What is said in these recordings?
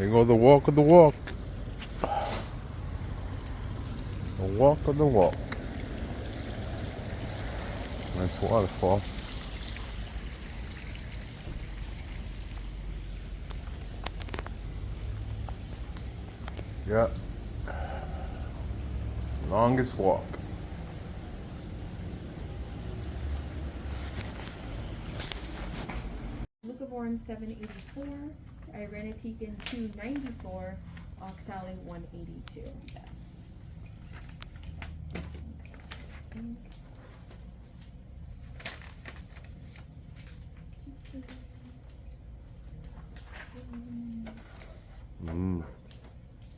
you go, the walk of the walk. The walk of the walk. Nice waterfall. Yep. Longest walk. Leucovorin 784, irinotecan 294, oxalic 182. Yes.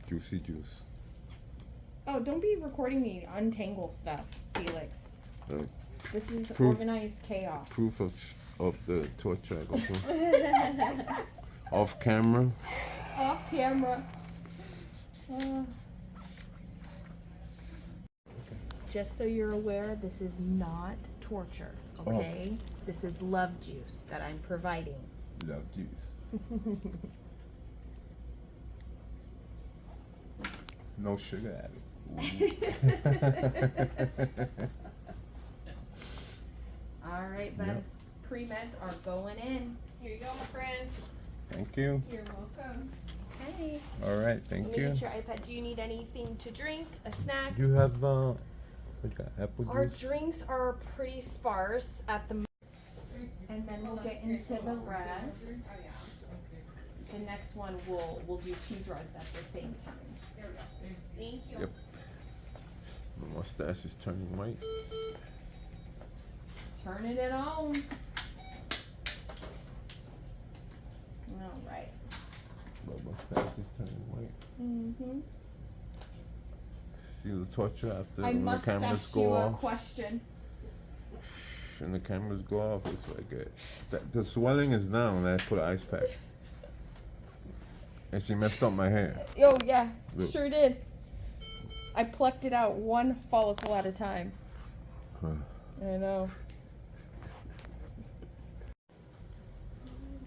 Juicy juice. Oh, don't be recording me untangle stuff, Felix. This is Proof- organized chaos. Proof of the torture I go through. Off camera. Off camera. Just so you're aware, this is not torture, okay? This is love juice that I'm providing. Love juice. No sugar added. All right, bud. Yep. Pre-meds are going in. Here you go, my friend. Thank you. You're welcome. Okay. All right, thank Let me you. get your iPad. Do you need anything to drink? A snack? You have what you got? Apple Our juice. drinks are pretty sparse at the moment. And then we'll get into the rest. The next one we'll do 2 drugs at the same time. There we go. Thank you. Yep. My mustache is turning white. Turning it on. All right. My mustache is turning white. Mm-hmm. See the torture after I when the must cameras ask go you a off. question. And the cameras go off, it's like the swelling is down. I put an ice pack. And she messed up my hair. Oh yeah, Look. sure did. I plucked it out one follicle at a time. I know.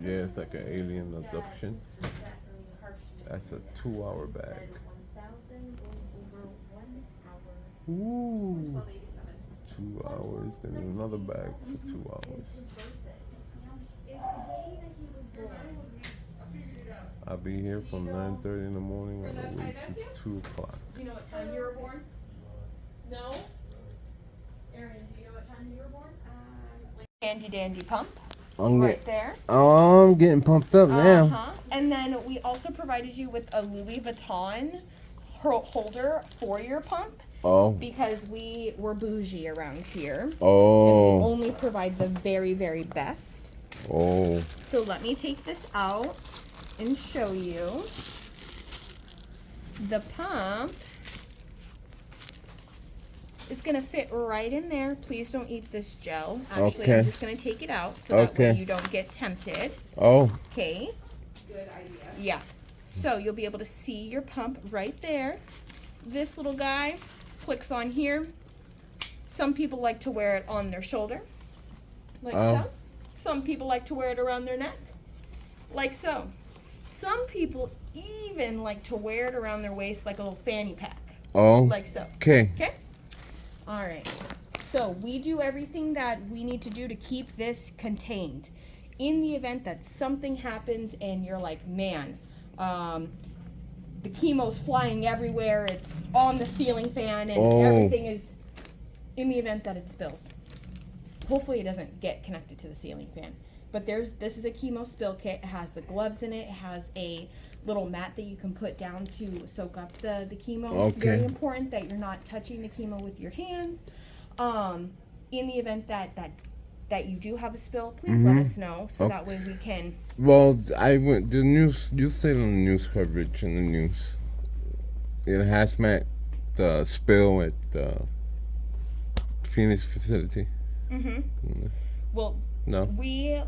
Yeah, it's like an alien abduction. That's a 2-hour bag. Ooh. 2 hours, then another bag for 2 hours. I'll be here from 9:30 in the morning all the way to 2 o'clock. Do you know what time you were born? No? Erin, do you know what time you were born? Handy dandy pump. Right there. Oh, I'm getting pumped up now. And then we also provided you with a Louis Vuitton holder for your pump. Oh. Because we were bougie around here. Oh. And we only provide the very, very best. Oh. So let me take this out and show you. The pump is going to fit right in there. Please don't eat this gel. Actually, Okay. I'm just going to take it out so that way you don't get tempted. Oh. Okay. Good idea. Yeah. So you'll be able to see your pump right there. This little guy clicks on here. Some people like to wear it on their shoulder, like so. Some people like to wear it around their neck, like so. Some people even like to wear it around their waist like a little fanny pack, like so. Okay. Okay? All right. So we do everything that we need to do to keep this contained. In the event that something happens and you're like, man, the chemo's flying everywhere, it's on the ceiling fan, and everything is, in the event that it spills. Hopefully it doesn't get connected to the ceiling fan. But this is a chemo spill kit. It has the gloves in it. It has a little mat that you can put down to soak up the chemo. Okay. Very important that you're not touching the chemo with your hands. In the event that you do have a spill, please let us know so that way we can. Well, I went the news. You said on the news coverage in the news, it hazmat the spill at the Phoenix facility. Well, No. we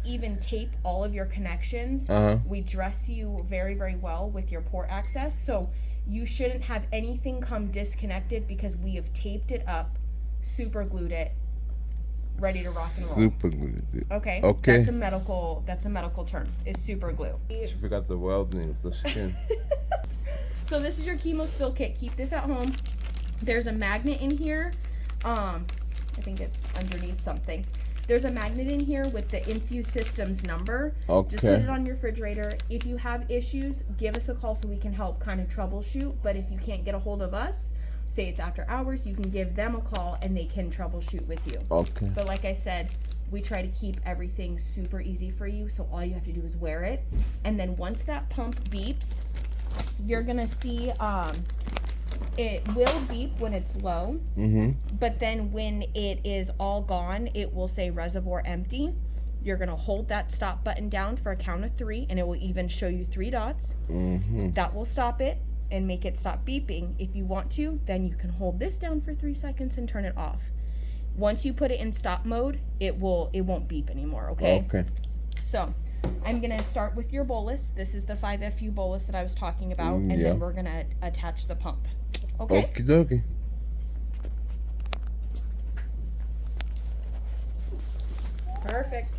even tape all of your connections. We dress you very, very well with your port access, so you shouldn't have anything come disconnected because we have taped it up, super glued it, ready to rock and roll. Super glue. Okay. Okay. That's a medical term. It's super glue. She forgot the welding of the skin. So this is your chemo spill kit. Keep this at home. There's a magnet in here. I think it's underneath something. There's a magnet in here with the Infuse Systems number. Okay. Just put it on your refrigerator. If you have issues, give us a call so we can help kind of troubleshoot. But if you can't get a hold of us, say it's after hours, you can give them a call and they can troubleshoot with you. Okay. But like I said, we try to keep everything super easy for you. So all you have to do is wear it. And then once that pump beeps, you're going to see it will beep when it's low. Mm-hmm. But then when it is all gone, it will say reservoir empty. You're going to hold that stop button down for a count of 3, and it will even show you 3 dots. Mm-hmm. That will stop it and make it stop beeping. If you want to, then you can hold this down for 3 seconds and turn it off. Once you put it in stop mode, it won't beep anymore, okay? Okay. So I'm going to start with your bolus. This is the 5FU bolus that I was talking about, and yeah. then we're going to attach the pump. Okay? Okie dokie. Perfect.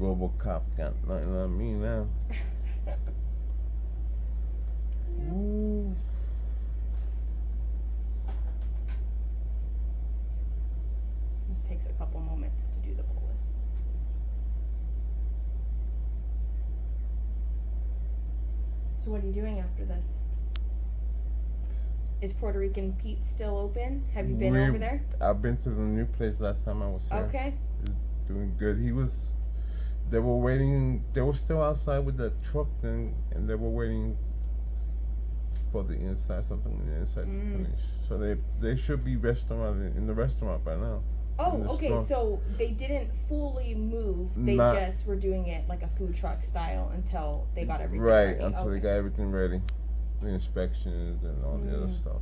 Global cop got nothing on me now. Ooh. This takes a couple moments to do the bolus. So what are you doing after this? Is Puerto Rican Pete still open? Have you been over there? I've been to the new place last time I was here. Okay. He's doing good. They were waiting, they were still outside with that truck thing, and they were waiting for the inside, something in the inside to finish. So they should be in the restaurant by now. Oh, okay. So they didn't fully move. They just were doing it like a food truck style until they got everything ready. Right, until they got everything ready. The inspections and all the other stuff.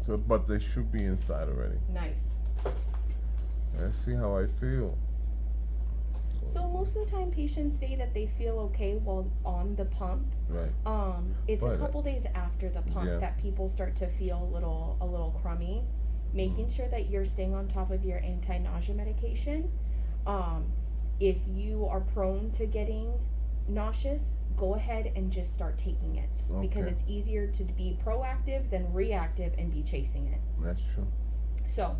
So, but they should be inside already. Nice. Let's see how I feel. So most of the time, patients say that they feel okay while on the pump. Right. It's a couple days after the pump that people start to feel a little crummy. Making sure that you're staying on top of your anti-nausea medication. If you are prone to getting nauseous, go ahead and just start taking it because it's easier to be proactive than reactive and be chasing it. That's true. So,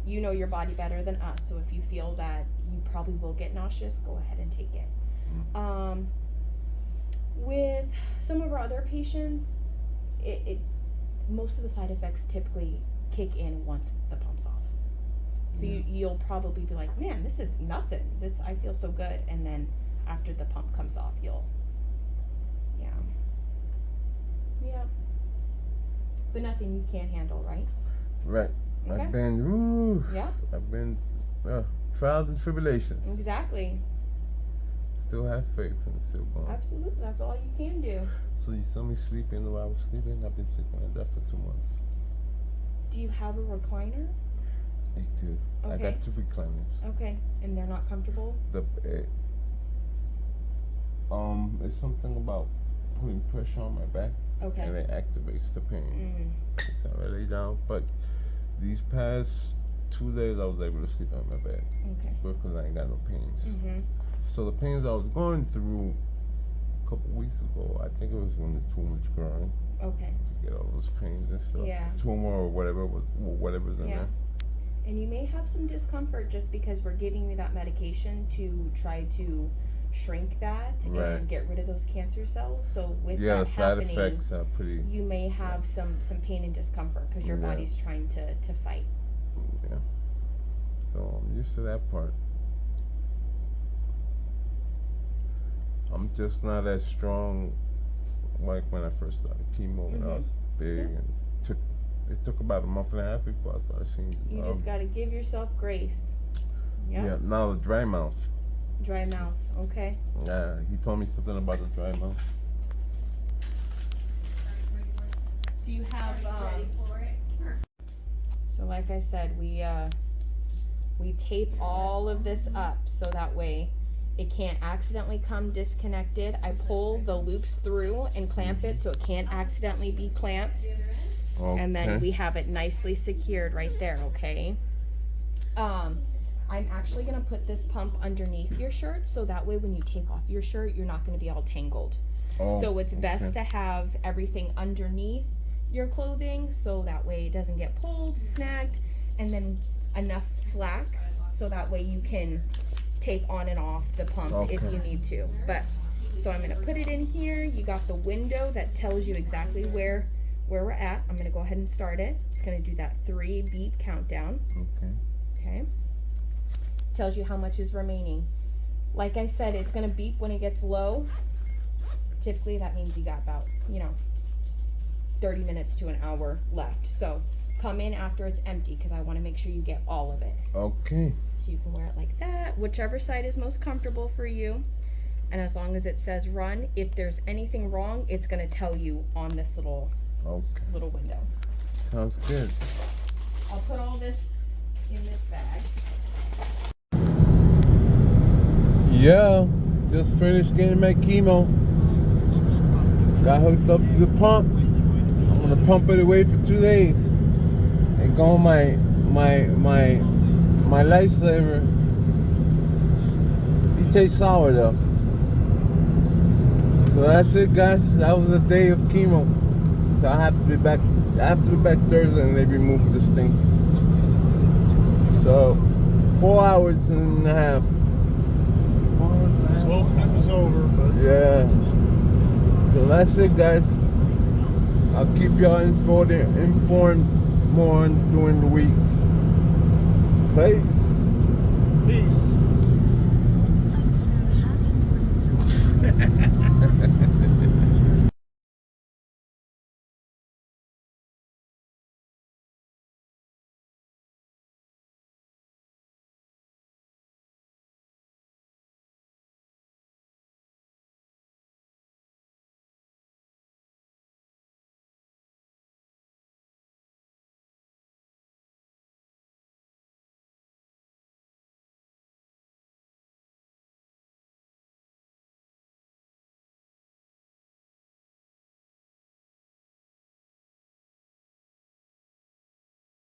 you know your body better than us. So if you feel that you probably will get nauseous, go ahead and take it. With some of our other patients, most of the side effects typically kick in once the pump's off. So you'll probably be like, man, this is nothing. I feel so good. And then after the pump comes off, yeah. But nothing you can't handle, right? Right. Okay. I've been trials and tribulations. Exactly. Still have faith and still going. Absolutely. That's all you can do. So you saw me sleeping while I was sleeping. I've been sick like that for 2 months. Do you have a recliner? I do. Okay. I got 2 recliners. Okay. And they're not comfortable? It's something about putting pressure on my back. Okay. And it activates the pain. So I lay down. But these past 2 days I was able to sleep on my bed. Okay. Because I ain't got no pains. So the pains I was going through a couple weeks ago, I think it was when the tumor was growing. Okay. To get all those pains and stuff. Yeah. Tumor or whatever's in there. And you may have some discomfort just because we're giving you that medication to try to shrink that and get rid of those cancer cells. So with that the side happening, effects are pretty. You may have some pain and discomfort because your body's trying to fight. Yeah. So I'm used to that part. I'm just not as strong like when I first started chemo when I was big and it took about a month and a half before I started seeing. You just gotta give yourself grace. Yeah. Now the dry mouth. Dry mouth. Okay. Yeah. He told me something about the dry mouth. Do you have? So like I said, we tape all of this up so that way it can't accidentally come disconnected. I pull the loops through and clamp it so it can't accidentally be clamped. Okay. And then we have it nicely secured right there, okay? I'm actually gonna put this pump underneath your shirt so that way when you take off your shirt, you're not gonna be all tangled. Oh, So it's best okay. to have everything underneath your clothing so that way it doesn't get pulled, snagged, and then enough slack so that way you can take on and off the pump if Okay. you need to. But so I'm gonna put it in here. You got the window that tells you exactly where we're at. I'm gonna go ahead and start it. It's gonna do that 3 beep countdown. Okay. Okay. Tells you how much is remaining. Like I said, it's gonna beep when it gets low. Typically that means you got about, 30 minutes to an hour left. So come in after it's empty because I want to make sure you get all of it. Okay. So you can wear it like that, whichever side is most comfortable for you. And as long as it says run, if there's anything wrong, it's gonna tell you on this little window. Sounds good. I'll put all this in this bag. Yeah, just finished getting my chemo. Got hooked up to the pump. I'm gonna pump it away for 2 days. And go on my lifesaver. He tastes sour though. So that's it, guys. That was a day of chemo. So I have to be back. I have to be back Thursday, and they remove this thing. So 4 hours and a half. Was hoping it was over, but Yeah. So that's it, guys. I'll keep y'all informed more during the week. Peace. peace.